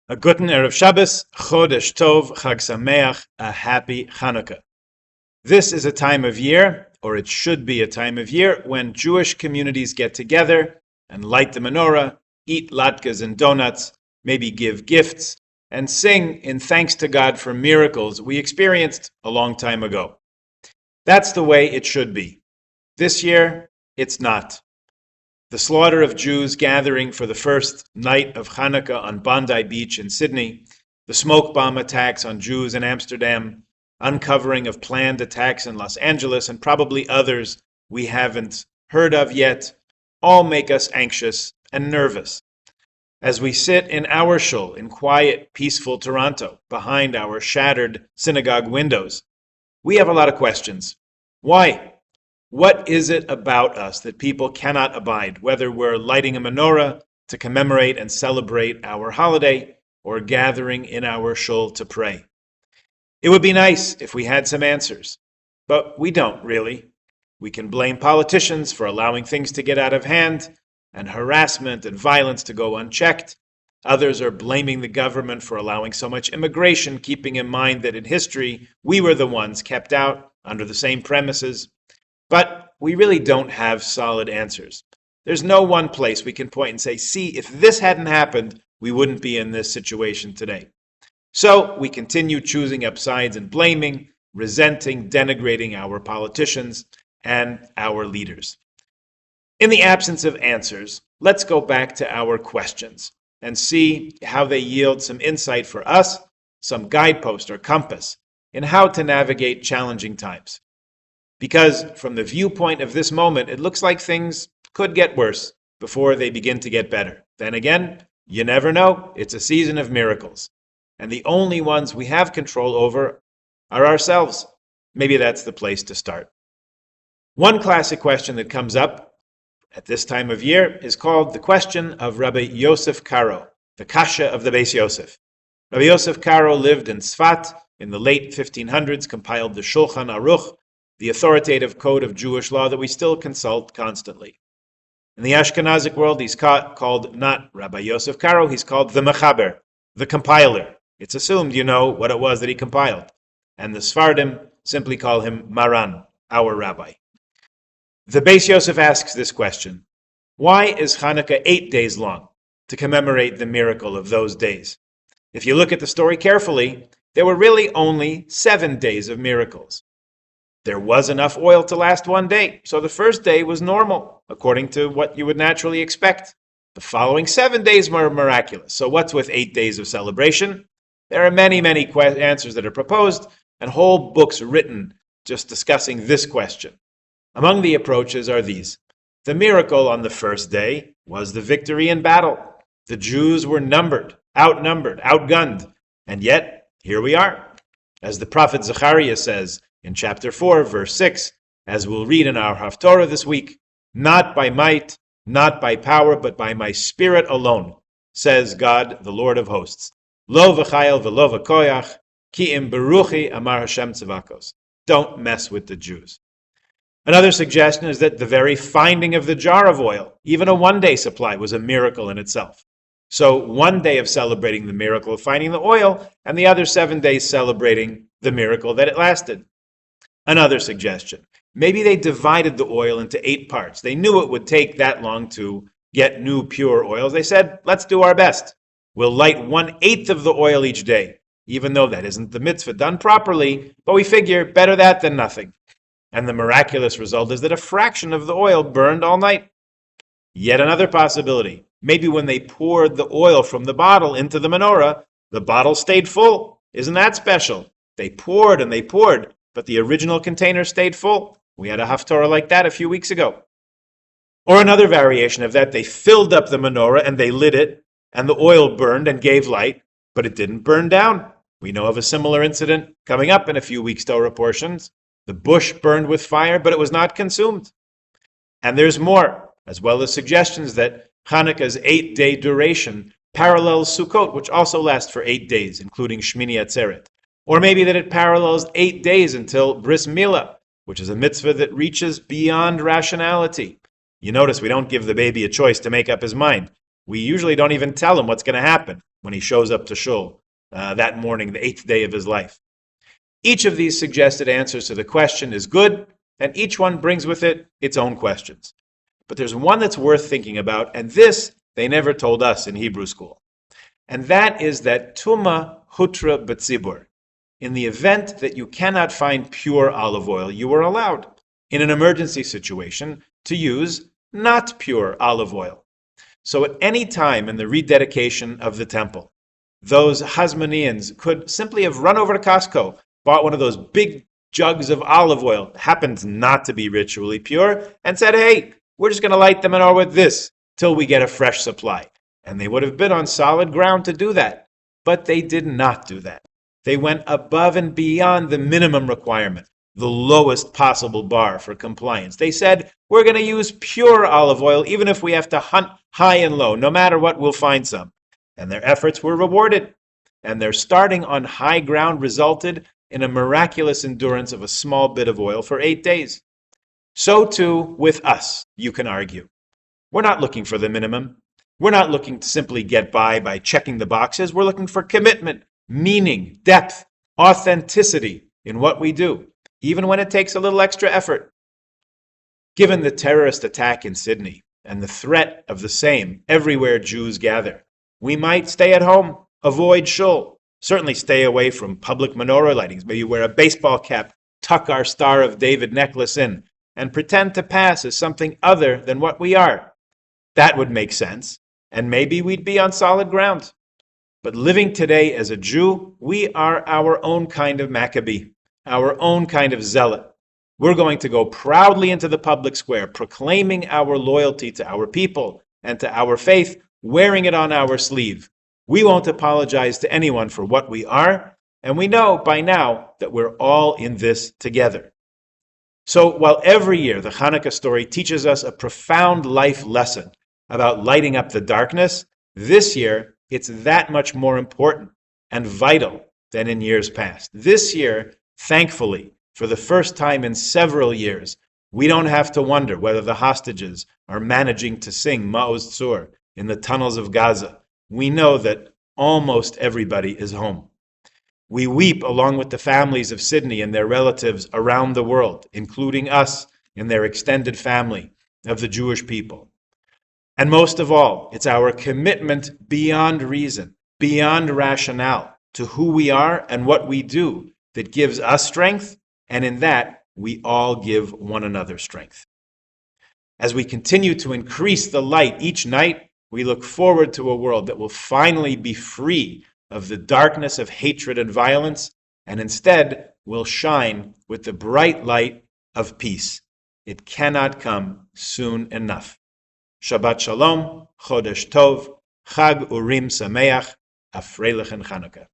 A guten Erev Shabbos, Chodesh Tov, Chag Sameach, a happy Chanukah. This is a time of year, or it should be a time of year, when Jewish communities get together and light the menorah, eat latkes and donuts, maybe give gifts, and sing in thanks to God for miracles we experienced a long time ago. That's the way it should be. This year, it's not. The slaughter of Jews gathering for the first night of Chanukah on Bondi Beach in Sydney, the smoke bomb attacks on Jews in Amsterdam, uncovering of planned attacks in Los Angeles, and probably others we haven't heard of yet, all make us anxious and nervous. As we sit in our shul in quiet, peaceful Toronto, behind our shattered synagogue windows, we have a lot of questions. Why? What is it about us that people cannot abide, whether we're lighting a menorah to commemorate and celebrate our holiday or gathering in our shul to pray? It would be nice if we had some answers, but we don't really. We can blame politicians for allowing things to get out of hand and harassment and violence to go unchecked. Others are blaming the government for allowing so much immigration, keeping in mind that in history we were the ones kept out under the same premises. But we really don't have solid answers. There's no one place we can point and say, see, if this hadn't happened, we wouldn't be in this situation today. So we continue choosing up sides and blaming, resenting, denigrating our politicians and our leaders. In the absence of answers, let's go back to our questions and see how they yield some insight for us, some guidepost or compass in how to navigate challenging times. Because from the viewpoint of this moment, it looks like things could get worse before they begin to get better. Then again, you never know. It's a season of miracles. And the only ones we have control over are ourselves. Maybe that's the place to start. One classic question that comes up at this time of year is called the question of Rabbi Yosef Karo, the Kasha of the Beis Yosef. Rabbi Yosef Karo lived in Tzfat in the late 1500s, compiled the Shulchan Aruch, the authoritative code of Jewish law that we still consult constantly. In the Ashkenazic world, he's called not Rabbi Yosef Karo, he's called the Mechaber, the compiler. It's assumed you know what it was that he compiled. And the Sfardim simply call him Maran, our rabbi. The Beis Yosef asks this question: why is Chanukah 8 days long to commemorate the miracle of those days? If you look at the story carefully, there were really only 7 days of miracles. There was enough oil to last 1 day, so the first day was normal, according to what you would naturally expect. The following 7 days were miraculous. So what's with 8 days of celebration? There are many answers that are proposed, and whole books written just discussing this question. Among the approaches are these. The miracle on the first day was the victory in battle. The Jews were outnumbered, outgunned, and yet, here we are. As the prophet Zechariah says, in chapter 4, verse 6, as we'll read in our Haftorah this week, not by might, not by power, but by my spirit alone, says God, the Lord of hosts. Lo v'chayel v'lo v'koyach, ki im beruchi amar Hashem tzavakos. Don't mess with the Jews. Another suggestion is that the very finding of the jar of oil, even a 1-day supply, was a miracle in itself. So 1 day of celebrating the miracle of finding the oil, and the other 7 days celebrating the miracle that it lasted. Another suggestion, maybe they divided the oil into 8 parts. They knew it would take that long to get new pure oils. They said, let's do our best. We'll light 1/8 of the oil each day, even though that isn't the mitzvah done properly, but we figure better that than nothing. And the miraculous result is that a fraction of the oil burned all night. Yet another possibility, maybe when they poured the oil from the bottle into the menorah, the bottle stayed full. Isn't that special? They poured and they poured, but the original container stayed full. We had a Haftorah like that a few weeks ago. Or another variation of that, they filled up the menorah and they lit it, and the oil burned and gave light, but it didn't burn down. We know of a similar incident coming up in a few weeks' Torah portions. The bush burned with fire, but it was not consumed. And there's more, as well as suggestions that Chanukah's 8-day duration parallels Sukkot, which also lasts for 8 days, including Shmini Atzeret. Or maybe that it parallels 8 days until Bris Milah, which is a mitzvah that reaches beyond rationality. You notice we don't give the baby a choice to make up his mind. We usually don't even tell him what's going to happen. when he shows up to shul that morning, the 8th day of his life. Each of these suggested answers to the question is good, and each one brings with it its own questions. But there's one that's worth thinking about, and this they never told us in Hebrew school. And that is that Tuma Hutra B'tzibur. In the event that you cannot find pure olive oil, you are allowed, in an emergency situation, to use not pure olive oil. So at any time in the rededication of the temple, those Hasmoneans could simply have run over to Costco, bought one of those big jugs of olive oil, happens not to be ritually pure, and said, hey, we're just going to light the menorah with this till we get a fresh supply. And they would have been on solid ground to do that. But they did not do that. They went above and beyond the minimum requirement, the lowest possible bar for compliance. They said, we're going to use pure olive oil, even if we have to hunt high and low. No matter what, we'll find some. And their efforts were rewarded. And their starting on high ground resulted in a miraculous endurance of a small bit of oil for 8 days. So too with us, you can argue. We're not looking for the minimum. We're not looking to simply get by checking the boxes. We're looking for commitment, meaning, depth, authenticity in what we do, even when it takes a little extra effort. Given the terrorist attack in Sydney and the threat of the same everywhere Jews gather, we might stay at home, avoid shul, certainly stay away from public menorah lightings, maybe wear a baseball cap, tuck our Star of David necklace in, and pretend to pass as something other than what we are. That would make sense, and maybe we'd be on solid ground. But living today as a Jew, we are our own kind of Maccabee, our own kind of zealot. We're going to go proudly into the public square, proclaiming our loyalty to our people and to our faith, wearing it on our sleeve. We won't apologize to anyone for what we are, and we know by now that we're all in this together. So while every year the Chanukah story teaches us a profound life lesson about lighting up the darkness, this year it's that much more important and vital than in years past. This year, thankfully, for the first time in several years, we don't have to wonder whether the hostages are managing to sing Ma'oz Tzur in the tunnels of Gaza. We know that almost everybody is home. We weep along with the families of Sydney and their relatives around the world, including us and their extended family of the Jewish people. And most of all, it's our commitment beyond reason, beyond rationale, to who we are and what we do that gives us strength, and in that, we all give one another strength. As we continue to increase the light each night, we look forward to a world that will finally be free of the darkness of hatred and violence, and instead will shine with the bright light of peace. It cannot come soon enough. Shabbat Shalom, Chodesh Tov, Chag Urim Sameach, a Freilichen Chanukah.